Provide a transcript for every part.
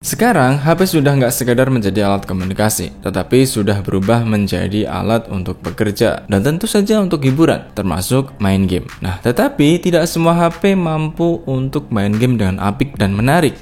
Sekarang, HP sudah nggak sekadar menjadi alat komunikasi, tetapi sudah berubah menjadi alat untuk bekerja, dan tentu saja untuk hiburan, termasuk main game. Nah, tetapi tidak semua HP mampu untuk main game dengan apik dan menarik.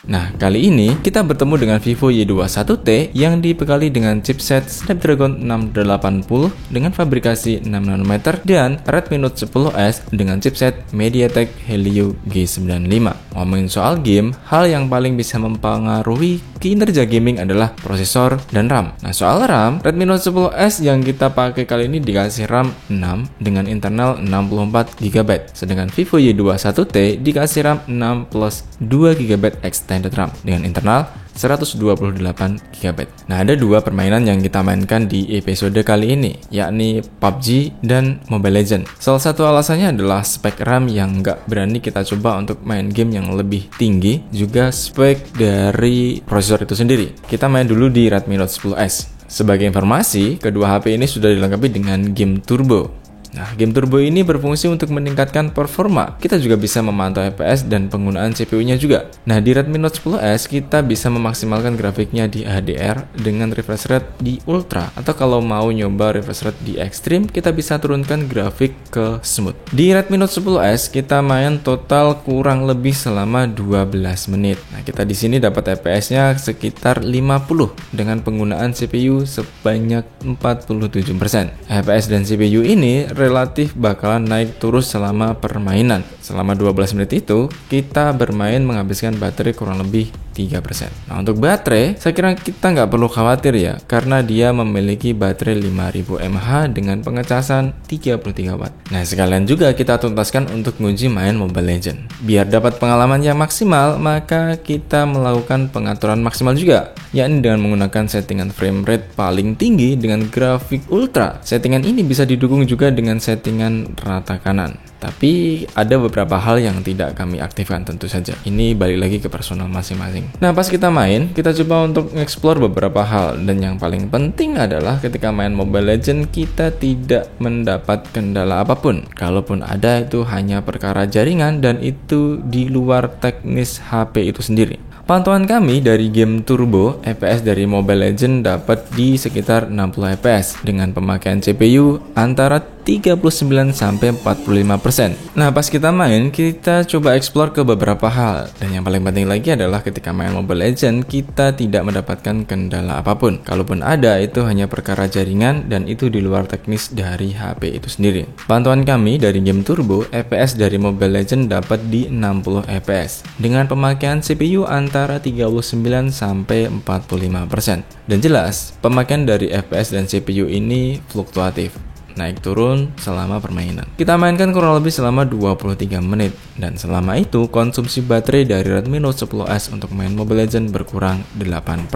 Nah, kali ini kita bertemu dengan Vivo Y21T yang dibekali dengan chipset Snapdragon 680 dengan fabrikasi 6nm dan Redmi Note 10S dengan chipset MediaTek Helio G95. Ngomongin soal game, hal yang paling bisa mempengaruhi kinerja gaming adalah prosesor dan RAM. Nah, soal RAM, Redmi Note 10S yang kita pakai kali ini dikasih RAM 6 dengan internal 64GB, sedangkan Vivo Y21T dikasih RAM 6 plus 2GB extended RAM dengan internal 128GB. Nah, ada dua permainan yang kita mainkan di episode kali ini, yakni PUBG dan Mobile Legends. Salah satu alasannya adalah spek RAM yang nggak berani kita coba untuk main game yang lebih tinggi, juga spek dari prosesor itu sendiri. Kita main dulu di Redmi Note 10S. Sebagai informasi, kedua HP ini sudah dilengkapi dengan game turbo. Nah, game turbo ini berfungsi untuk meningkatkan performa. Kita juga bisa memantau FPS dan penggunaan CPU-nya juga. Nah, di Redmi Note 10S kita bisa memaksimalkan grafiknya di HDR dengan refresh rate di Ultra, atau kalau mau nyoba refresh rate di Extreme, kita bisa turunkan grafik ke smooth. Di Redmi Note 10S kita main total kurang lebih selama 12 menit. Nah, kita di sini dapat FPS-nya sekitar 50 dengan penggunaan CPU sebanyak 47%. FPS dan CPU ini relatif bakalan naik terus selama permainan. Selama 12 menit itu, kita bermain menghabiskan baterai kurang lebih 3%. Nah, untuk baterai, saya kira kita nggak perlu khawatir ya, karena dia memiliki baterai 5000 mAh dengan pengecasan 33 watt. Nah, sekalian juga kita tuntaskan untuk nguji main Mobile Legends. Biar dapat pengalaman yang maksimal, maka kita melakukan pengaturan maksimal juga, yakni dengan menggunakan settingan frame rate paling tinggi dengan grafik ultra. Settingan ini bisa didukung juga dengan settingan rata kanan. Tapi ada beberapa hal yang tidak kami aktifkan tentu saja. Ini balik lagi ke personal masing-masing. Nah, pas kita main, kita coba untuk explore beberapa hal. Dan yang paling penting adalah ketika main Mobile Legends, kita tidak mendapat kendala apapun. Kalaupun ada, itu hanya perkara jaringan dan itu di luar teknis HP itu sendiri. Pantauan kami dari game turbo, FPS dari Mobile Legends dapat di sekitar 60 FPS dengan pemakaian CPU antara 39-45%. Nah, pas kita main, kita coba explore ke beberapa hal. Dan yang paling penting lagi adalah ketika main Mobile Legends, kita tidak mendapatkan kendala apapun. Kalaupun ada, itu hanya perkara jaringan dan itu di luar teknis dari HP itu sendiri. Pantauan kami dari game turbo, FPS dari Mobile Legends dapat di 60 FPS dengan pemakaian CPU antara 39-45%. Dan jelas, pemakaian dari FPS dan CPU ini fluktuatif, naik turun selama permainan. Kita mainkan kurang lebih selama 23 menit, dan selama itu konsumsi baterai dari Redmi Note 10S untuk main Mobile Legends berkurang 8%.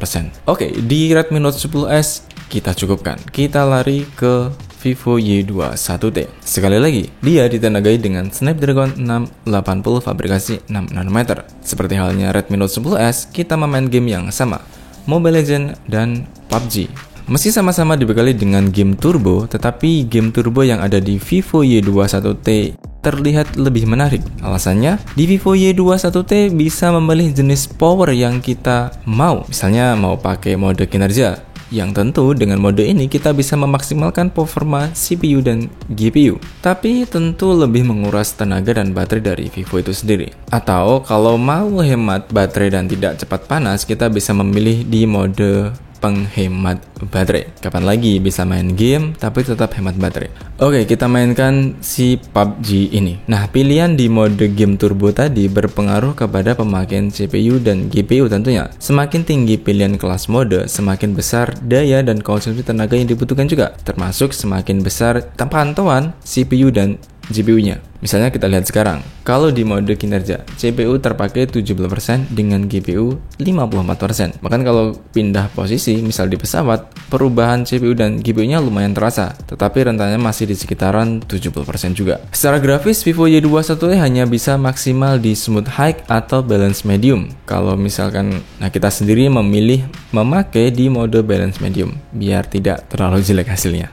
Oke, di Redmi Note 10S kita cukupkan. Kita lari ke Vivo Y21T. Sekali lagi, dia ditenagai dengan Snapdragon 680 fabrikasi 6nm. Seperti halnya Redmi Note 10S, kita memain game yang sama, Mobile Legends dan PUBG. Meski sama-sama dibekali dengan game turbo, tetapi game turbo yang ada di Vivo Y21T terlihat lebih menarik. Alasannya, di Vivo Y21T bisa memilih jenis power yang kita mau. Misalnya mau pakai mode kinerja, yang tentu dengan mode ini kita bisa memaksimalkan performa CPU dan GPU. Tapi tentu lebih menguras tenaga dan baterai dari Vivo itu sendiri. Atau kalau mau hemat baterai dan tidak cepat panas, kita bisa memilih di mode penghemat baterai. Kapan lagi bisa main game tapi tetap hemat baterai? Oke, kita mainkan si PUBG ini. Nah, pilihan di mode game turbo tadi berpengaruh kepada pemakaian CPU dan GPU tentunya. Semakin tinggi pilihan kelas mode, semakin besar daya dan konsumsi tenaga yang dibutuhkan juga, termasuk semakin besar pantauan CPU dan GPU-nya. Misalnya kita lihat sekarang, kalau di mode kinerja, CPU terpakai 70% dengan GPU 54%. Bahkan kalau pindah posisi, misal di pesawat, perubahan CPU dan GPU-nya lumayan terasa, tetapi rentangnya masih di sekitaran 70% juga. Secara grafis, Vivo Y21 hanya bisa maksimal di smooth high atau balance medium. Kalau misalkan, kita sendiri memilih memakai di mode balance medium, biar tidak terlalu jelek hasilnya.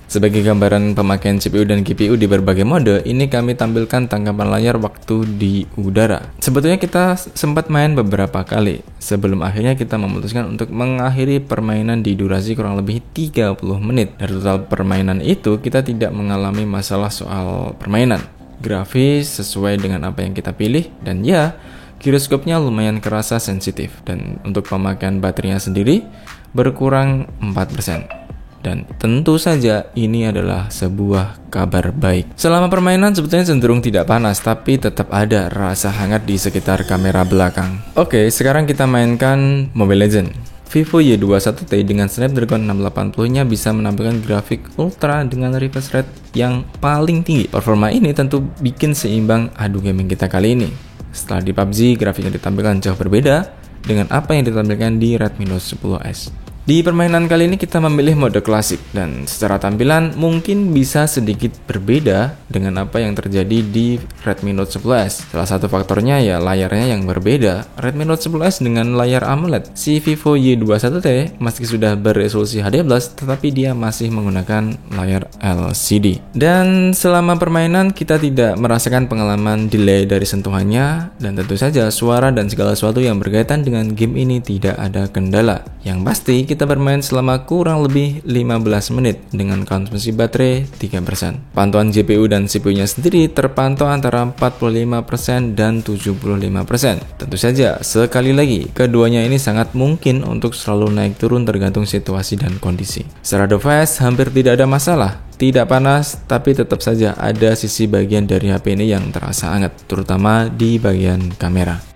Sebagai gambaran pemakaian CPU dan GPU di berbagai mode, ini kami tampilkan tangkapan layar waktu di udara. Sebetulnya kita sempat main beberapa kali, sebelum akhirnya kita memutuskan untuk mengakhiri permainan di durasi kurang lebih 30 menit. Dari total permainan itu, kita tidak mengalami masalah soal permainan. Grafis sesuai dengan apa yang kita pilih, dan ya, giroskopnya lumayan kerasa sensitif. Dan untuk pemakaian baterainya sendiri, berkurang 4%. Dan tentu saja ini adalah sebuah kabar baik. Selama permainan sebetulnya cenderung tidak panas, tapi tetap ada rasa hangat di sekitar kamera belakang. Oke, sekarang kita mainkan Mobile Legends. Vivo Y21T dengan Snapdragon 680-nya bisa menampilkan grafik ultra dengan refresh rate yang paling tinggi. Performa ini tentu bikin seimbang adu gaming kita kali ini. Setelah di PUBG, grafiknya ditampilkan jauh berbeda dengan apa yang ditampilkan di Redmi Note 10S. Di permainan kali ini kita memilih mode klasik, dan secara tampilan mungkin bisa sedikit berbeda dengan apa yang terjadi di Redmi Note 11. Salah satu faktornya ya layarnya yang berbeda. Redmi Note 11 dengan layar AMOLED. Si Vivo Y21T meski sudah beresolusi HD+, tetapi dia masih menggunakan layar LCD. Dan selama permainan kita tidak merasakan pengalaman delay dari sentuhannya, dan tentu saja suara dan segala sesuatu yang berkaitan dengan game ini tidak ada kendala. Yang pasti kita bermain selama kurang lebih 15 menit dengan konsumsi baterai 3%. Pantauan GPU dan CPU-nya sendiri terpantau antara 45% dan 75%. Tentu saja, sekali lagi, keduanya ini sangat mungkin untuk selalu naik turun tergantung situasi dan kondisi. Secara device hampir tidak ada masalah. Tidak panas, tapi tetap saja ada sisi bagian dari HP ini yang terasa hangat, terutama di bagian kamera.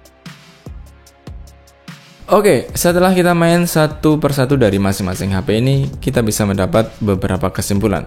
Oke, setelah kita main satu persatu dari masing-masing HP ini, kita bisa mendapat beberapa kesimpulan.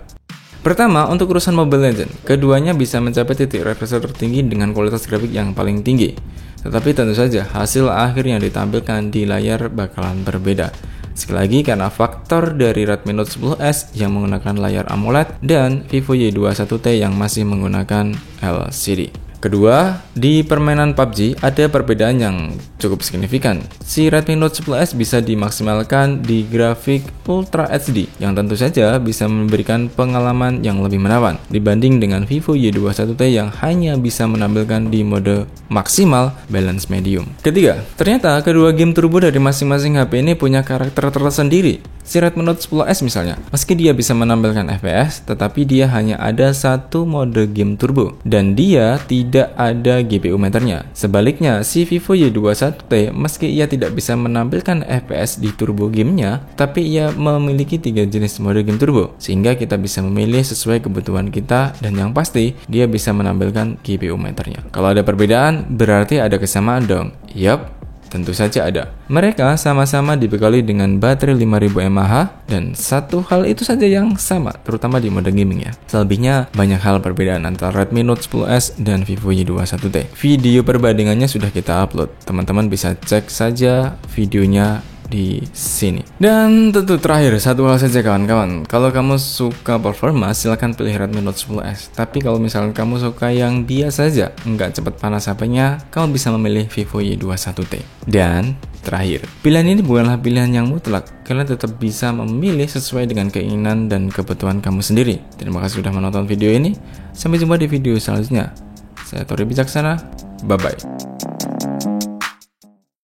Pertama, untuk urusan Mobile Legends, keduanya bisa mencapai titik refresh tertinggi dengan kualitas grafik yang paling tinggi. Tetapi tentu saja, hasil akhir yang ditampilkan di layar bakalan berbeda. Sekali lagi karena faktor dari Redmi Note 10S yang menggunakan layar AMOLED dan Vivo Y21T yang masih menggunakan LCD. Kedua, di permainan PUBG ada perbedaan yang cukup signifikan. Si Redmi Note 10S bisa dimaksimalkan di grafik Ultra HD yang tentu saja bisa memberikan pengalaman yang lebih menawan dibanding dengan Vivo Y21T yang hanya bisa menampilkan di mode maksimal balance medium. Ketiga, ternyata kedua game turbo dari masing-masing HP ini punya karakter tersendiri. Si Redmi Note 10S misalnya, meski dia bisa menampilkan FPS, tetapi dia hanya ada satu mode game turbo dan dia tidak ada GPU meternya. Sebaliknya, si Vivo Y21T meski ia tidak bisa menampilkan FPS di turbo gamenya, tapi ia memiliki 3 jenis mode game turbo, sehingga kita bisa memilih sesuai kebutuhan kita dan yang pasti dia bisa menampilkan GPU meternya. Kalau ada perbedaan, berarti ada kesamaan dong. Yup. Tentu saja ada. Mereka sama-sama dibekali dengan baterai 5000 mAh dan satu hal itu saja yang sama, terutama di mode gaming ya. Selebihnya banyak hal perbedaan antara Redmi Note 10S dan Vivo Y21T. Video perbandingannya sudah kita upload. Teman-teman bisa cek saja videonya di sini. Dan tentu terakhir satu hal saja kawan-kawan, kalau kamu suka performa silahkan pilih Redmi Note 10S, tapi kalau misalnya kamu suka yang biasa saja, nggak cepat panas HP-nya, kamu bisa memilih Vivo Y21T. Dan terakhir, pilihan ini bukanlah pilihan yang mutlak, kalian tetap bisa memilih sesuai dengan keinginan dan kebutuhan kamu sendiri. Terima kasih sudah menonton video ini, sampai jumpa di video selanjutnya. Saya Tori Bijaksana, bye bye.